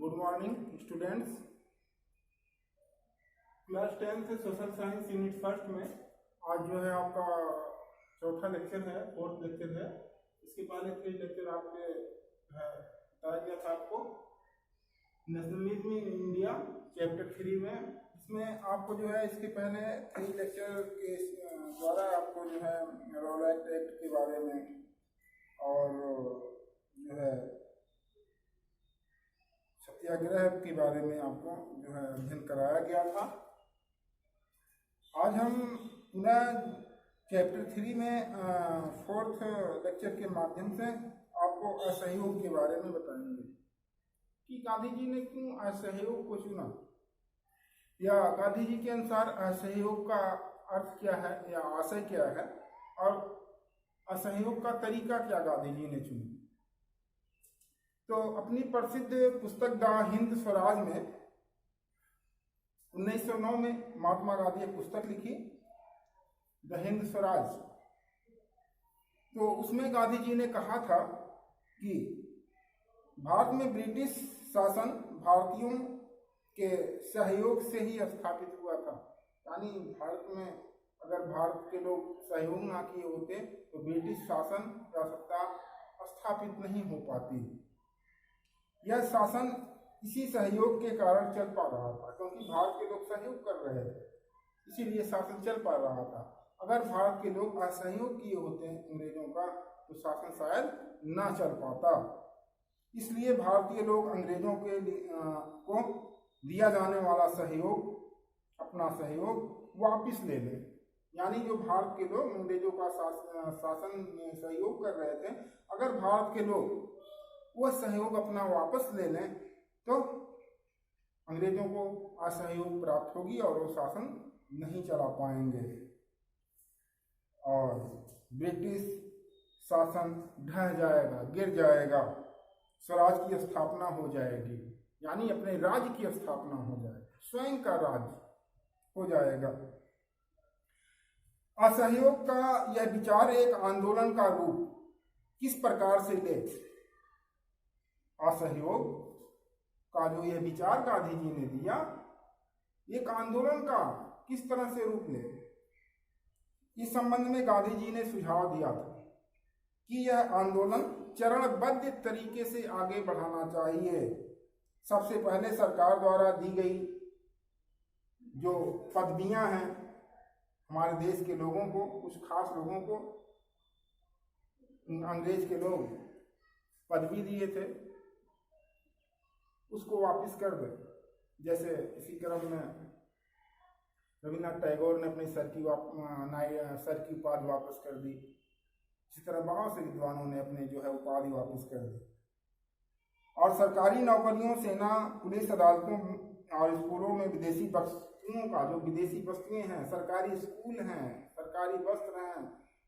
Good morning students. Class 10 से social science unit first में आज जो है आपका चौथा लेक्चर है, फोर्थ लेक्चर है। इसके पहले 3 लेक्चर आपके बताया गया था आपको नेशनलिज्म इन इंडिया चैप्टर 3 में। इसमें आपको जो है इसके पहले 3 लेक्चर के द्वारा आपको जो है रोलैक्ट एक्ट के बारे में और जो है सत्याग्रह के बारे में आपको जो है अध्ययन कराया गया था। आज हम पुनः चैप्टर 3 में फोर्थ लेक्चर के माध्यम से आपको असहयोग के बारे में बताएंगे कि गांधी जी ने क्यों असहयोग को चुना, या गांधी जी के अनुसार असहयोग का अर्थ क्या है या आशय क्या है, और असहयोग का तरीका क्या गांधी जी ने चुना। तो अपनी प्रसिद्ध पुस्तक द हिंद स्वराज में 1909 में महात्मा गांधी एक पुस्तक लिखी द हिंद स्वराज। तो उसमें गांधी जी ने कहा था कि भारत में ब्रिटिश शासन भारतीयों के सहयोग से ही स्थापित हुआ था। यानी भारत में अगर भारत के लोग सहयोग ना किए होते तो ब्रिटिश शासन या सत्ता स्थापित नहीं हो पाती। यह शासन इसी सहयोग के कारण चल पा रहा था, क्योंकि भारत के लोग सहयोग कर रहे थे, इसीलिए शासन चल पा रहा था। अगर भारत के लोग असहयोग किए होते अंग्रेजों का तो शासन शायद ना चल पाता। इसलिए भारतीय लोग अंग्रेजों के को दिया जाने वाला सहयोग, अपना सहयोग वापस ले लें। यानी जो भारत के लोग अंग्रेजों का शासन में सहयोग कर रहे थे, अगर भारत के लोग वह सहयोग अपना वापस ले लें तो अंग्रेजों को असहयोग प्राप्त होगी और वो शासन नहीं चला पाएंगे और ब्रिटिश शासन ढह जाएगा, गिर जाएगा, स्वराज की स्थापना हो जाएगी। यानी अपने राज्य की स्थापना हो जाएगी, स्वयं का राज्य हो जाएगा। असहयोग का यह विचार एक आंदोलन का रूप किस प्रकार से ले, असहयोग का जो यह विचार गांधी जी ने दिया एक आंदोलन का किस तरह से रूप ले, इस संबंध में गांधी जी ने सुझाव दिया था कि यह आंदोलन चरणबद्ध तरीके से आगे बढ़ाना चाहिए। सबसे पहले सरकार द्वारा दी गई जो पदवियां हैं हमारे देश के लोगों को, कुछ खास लोगों को अंग्रेज के लोग पदवी दिए थे, उसको वापस कर दे। जैसे इसी क्रम में रविन्द्रनाथ टैगोर ने अपनी सर की उपाधि वापस कर दी। इसी तरह बहुत से विद्वानों ने अपने जो है उपाधि वापस कर दी। और सरकारी नौकरियों, सेना, पुलिस, अदालतों और स्कूलों में विदेशी वस्तुओं का, जो विदेशी वस्तुएं हैं, सरकारी स्कूल हैं, सरकारी वस्त्र हैं,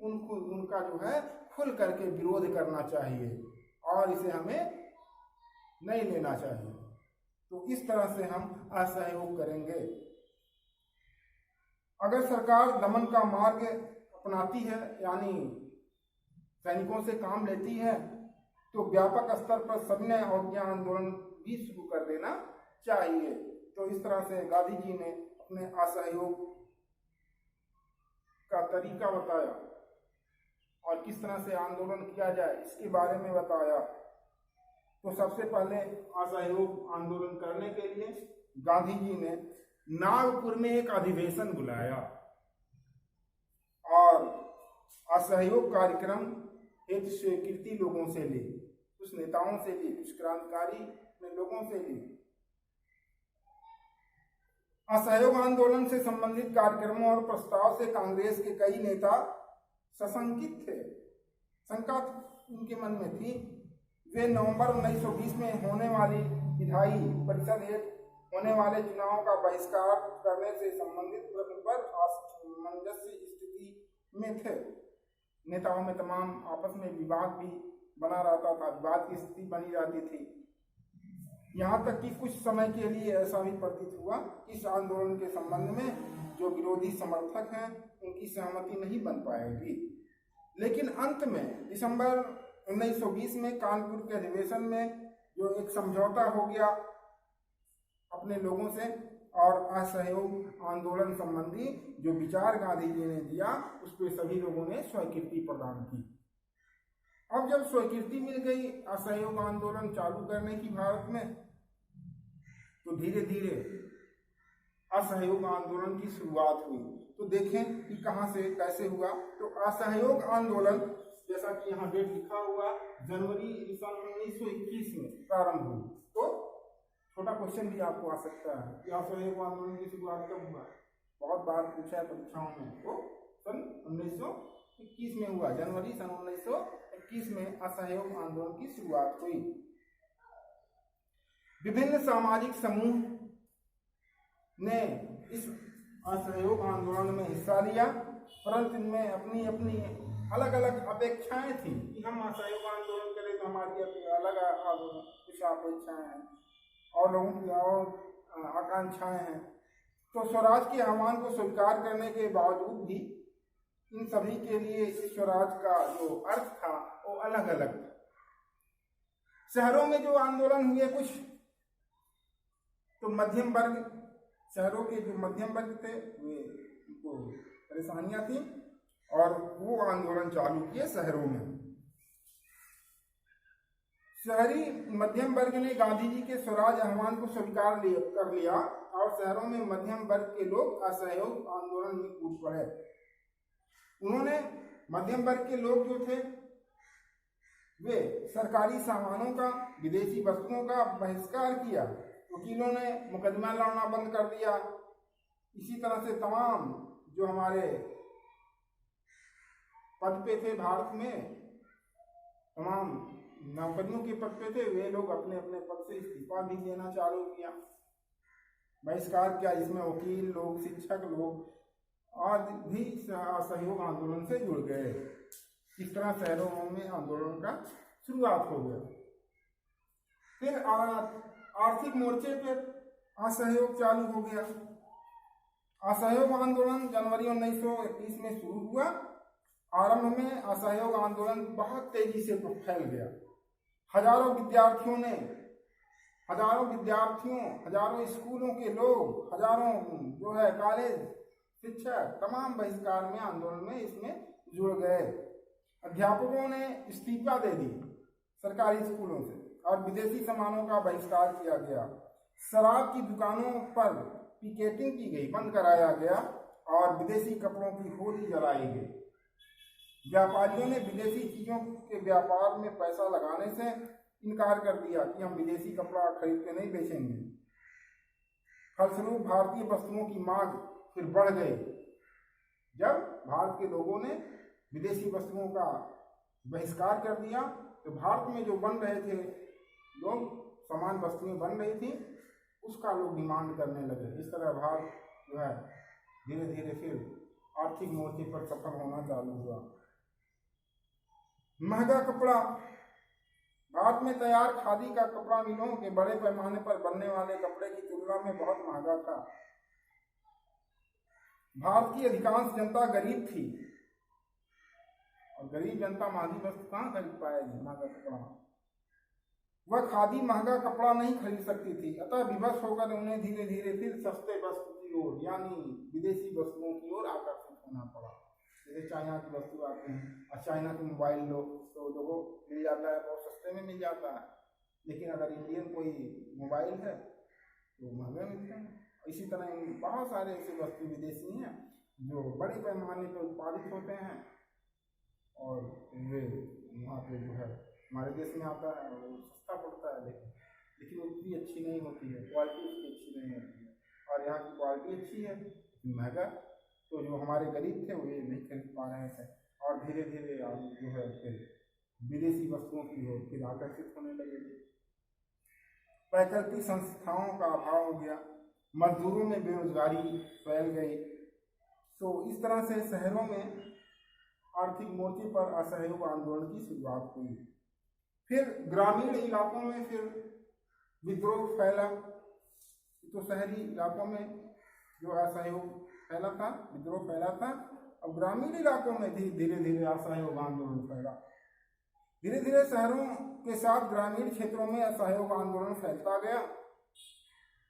उनका जो है खुल करके विरोध करना चाहिए और इसे हमें नहीं लेना चाहिए। तो इस तरह से हम असहयोग करेंगे। अगर सरकार दमन का मार्ग अपनाती है, यानी सैनिकों से काम लेती है, तो व्यापक स्तर पर सविनय अवज्ञा आंदोलन भी शुरू कर देना चाहिए। तो इस तरह से गांधी जी ने अपने असहयोग का तरीका बताया और किस तरह से आंदोलन किया जाए इसके बारे में बताया। तो सबसे पहले असहयोग आंदोलन करने के लिए गांधी जी ने नागपुर में एक अधिवेशन बुलाया और असहयोग कार्यक्रम हेतु स्वीकृति लोगों से ली, कुछ नेताओं से ली, कुछ क्रांतिकारी लोगों से ली। असहयोग आंदोलन से संबंधित कार्यक्रमों और प्रस्ताव से कांग्रेस के कई नेता सशंकित थे, शंका उनके मन में थी। वे नवंबर 1920 में होने वाली विधायी परिषद हेतु होने वाले चुनावों का बहिष्कार करने से संबंधित प्रश्न पर असमंजस्य स्थिति में थे। नेताओं में तमाम आपस में विवाद भी बना रहता था, विवाद की स्थिति बनी रहती थी। यहाँ तक कि कुछ समय के लिए ऐसा भी प्रतीत हुआ कि इस आंदोलन के संबंध में जो विरोधी समर्थक हैं उनकी सहमति नहीं बन पाएगी। लेकिन अंत में दिसंबर 1920 में कानपुर के अधिवेशन में जो एक समझौता हो गया अपने लोगों से और असहयोग आंदोलन संबंधी जो विचार गांधी जी ने दिया उस पर सभी लोगों ने स्वीकृति प्रदान की। अब जब स्वीकृति मिल गई असहयोग आंदोलन चालू करने की भारत में, तो धीरे धीरे असहयोग आंदोलन की शुरुआत हुई। तो देखें कि कहाँ से कैसे हुआ। तो असहयोग आंदोलन, जैसा कि यहाँ डेट लिखा हुआ, जनवरी सन 1921 में प्रारंभ हुई। तो छोटा क्वेश्चन भी आपको आ सकता है कि असहयोग आंदोलन की शुरुआत कब हुआ, बहुत बार पूछा है परीक्षाओं में। तो सन 1921 में हुआ, जनवरी सन 1921 में असहयोग आंदोलन की शुरुआत हुई। विभिन्न सामाजिक समूह ने इस असहयोग आंदोलन में हिस्सा लिया, परंतु इनमें अपनी अपनी अलग अलग अपेक्षाएं थी कि हम असहयोग आंदोलन करें तो हमारी अलग कुछ अपेक्षाएं हैं और लोगों की और आकांक्षाएं हैं। तो स्वराज के आह्वान को स्वीकार करने के बावजूद भी इन सभी के लिए इस स्वराज का जो अर्थ था वो अलग अलग था। शहरों में जो आंदोलन हुए कुछ, तो मध्यम वर्ग, शहरों के जो मध्यम वर्ग थे वे उनको परेशानियां थी और वो आंदोलन चालू किए शहरों में। शहरी मध्यम वर्ग ने गांधी जी के स्वराज आह्वान को स्वीकार कर लिया और शहरों में मध्यम वर्ग के लोग असहयोग आंदोलन में कूद पड़े। उन्होंने, मध्यम वर्ग के लोग जो थे वे सरकारी सामानों का, विदेशी वस्तुओं का बहिष्कार किया। वकीलों ने मुकदमा लड़ना बंद कर दिया। इसी तरह से तमाम जो हमारे पद पे थे भारत में, तमाम नौकरियों के पद पे थे, वे लोग अपने अपने पद से इस्तीफा भी देना चालू किया, बहिष्कार किया। इसमें वकील लोग, शिक्षक लोग आदि भी असहयोग आंदोलन से जुड़ गए। इस तरह शहरों में आंदोलन का शुरुआत हो गया। फिर आर्थिक मोर्चे पर असहयोग चालू हो गया। असहयोग आंदोलन जनवरी 1921 में शुरू हुआ। आरंभ में असहयोग आंदोलन बहुत तेजी से फैल गया। हजारों विद्यार्थियों, हजारों स्कूलों के लोग, हजारों जो है कॉलेज, शिक्षक, तमाम बहिष्कार में, आंदोलन में इसमें जुड़ गए। अध्यापकों ने इस्तीफा दे दी सरकारी स्कूलों से और विदेशी सामानों का बहिष्कार किया गया। शराब की दुकानों पर पिकेटिंग की गई, बंद कराया गया और विदेशी कपड़ों की होली जलाई गई। व्यापारियों ने विदेशी चीजों के व्यापार में पैसा लगाने से इनकार कर दिया कि हम विदेशी कपड़ा खरीद के नहीं बेचेंगे। फलस्वरूप भारतीय वस्तुओं की मांग फिर बढ़ गई। जब भारत के लोगों ने विदेशी वस्तुओं का बहिष्कार कर दिया तो भारत में जो बन रहे थे लोग, सामान वस्तुएं बन रही थी, उसका लोग डिमांड करने लगे। इस तरह भारत जो है धीरे धीरे फिर आर्थिक मोर्चे पर सफल होना चालू हुआ। महंगा कपड़ा, भारत में तैयार खादी का कपड़ा मिलों के बड़े पैमाने पर बनने वाले कपड़े की तुलना में बहुत महंगा था। भारत की अधिकांश जनता गरीब थी और गरीब जनता महंगी वस्तु कहाँ खरीद पाएगी, महंगा कपड़ा। वह खादी महंगा कपड़ा नहीं खरीद सकती थी, अतः विवश होकर उन्हें धीरे धीरे फिर सस्ते वस्तु की ओर यानी विदेशी वस्तुओं की ओर आकर्षित होना पड़ा। जैसे चाइना की वस्तु आते हैं और चाइना के मोबाइल लो तो लोगों मिल जाता है, बहुत सस्ते में मिल जाता है, लेकिन अगर इंडियन कोई मोबाइल है तो महंगे मिलते हैं। इसी तरह बहुत सारे ऐसे वस्तु विदेशी हैं जो बड़े पैमाने पर उत्पादित होते हैं और वे वहाँ पे जो है हमारे देश में आता है और सस्ता पड़ता है, लेकिन उतनी अच्छी नहीं होती है, क्वालिटी उसकी अच्छी नहीं होती है। और यहाँ की क्वालिटी अच्छी है, महंगा, तो जो हमारे गरीब थे वो ये नहीं खरीद पा रहे थे और धीरे धीरे जो है फिर विदेशी वस्तुओं की ओर फिर आकर्षित होने लगे। वैकल्पिक संस्थाओं का अभाव हो गया, मजदूरों में बेरोजगारी फैल गई। तो इस तरह से शहरों में आर्थिक मोर्चे पर असहयोग आंदोलन की शुरुआत हुई। फिर ग्रामीण इलाकों में फिर विद्रोह फैला। तो शहरी इलाकों में जो असहयोग फैला था, विद्रोह फैला था, अब ग्रामीण इलाकों में धीरे धीरे असहयोग आंदोलन फैला। धीरे धीरे शहरों के साथ ग्रामीण क्षेत्रों में असहयोग आंदोलन फैलता गया।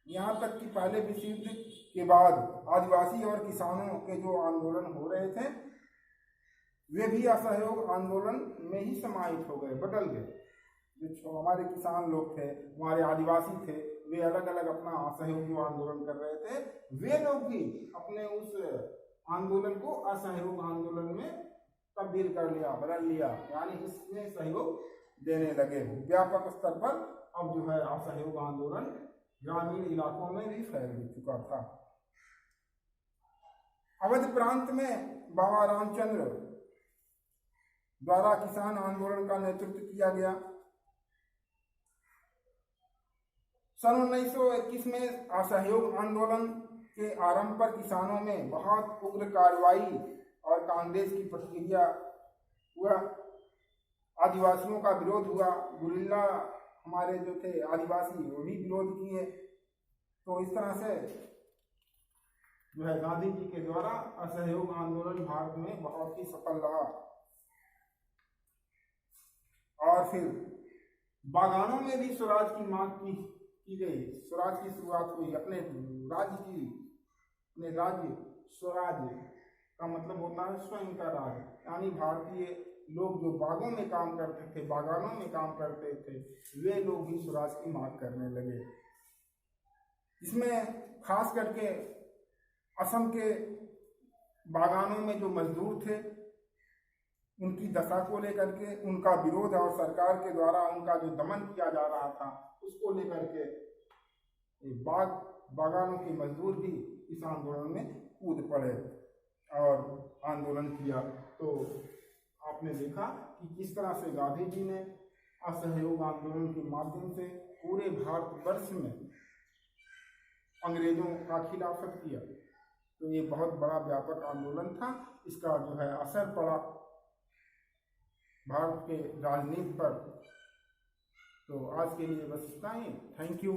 यहाँ तक कि पहले विश्व युद्ध के बाद आदिवासी और किसानों के जो आंदोलन हो रहे थे वे भी असहयोग आंदोलन में ही समाहित हो गए, बदल गए। जो हमारे किसान लोग थे, हमारे आदिवासी थे, वे अलग अलग अपना असहयोग जो आंदोलन कर रहे थे, वे लोग भी अपने उस आंदोलन को असहयोग आंदोलन में तब्दील कर लिया, बदल लिया, यानी इसमें सहयोग देने लगे। व्यापक स्तर पर अब जो है असहयोग आंदोलन ग्रामीण इलाकों में भी फैल चुका था। अवध प्रांत में बाबा रामचंद्र द्वारा किसान आंदोलन का नेतृत्व किया गया। सन 1921 में असहयोग आंदोलन के आरंभ पर किसानों में बहुत उग्र कार्रवाई और कांग्रेस की प्रतिक्रिया हुआ। आदिवासियों का विरोध हुआ, गुरिल्ला हमारे जो थे आदिवासी वो भी विरोध किए। तो इस तरह से जो है गांधी जी के द्वारा असहयोग आंदोलन भारत में बहुत ही सफल रहा। और फिर बागानों में भी स्वराज की मांग की गई, स्वराज की शुरुआत हुई। अपने राज्य स्वराज का मतलब होता है स्वयं का राज, यानी भारतीय लोग जो बागों में काम करते थे, बागानों में काम करते थे, वे लोग भी स्वराज की मांग करने लगे। इसमें खास करके असम के बागानों में जो मजदूर थे उनकी दशा को लेकर के उनका विरोध और सरकार के द्वारा उनका जो दमन किया जा रहा था उसको लेकर के बागानों के मजदूर भी इस आंदोलन में कूद पड़े और आंदोलन किया। तो आपने देखा कि किस तरह से गांधी जी ने असहयोग आंदोलन के माध्यम से पूरे भारतवर्ष में अंग्रेजों का खिलाफत किया। तो ये बहुत बड़ा व्यापक आंदोलन था। इसका जो है असर पड़ा भारत के राजनीति पर। तो आज के लिए बस इतना ही। Thank you.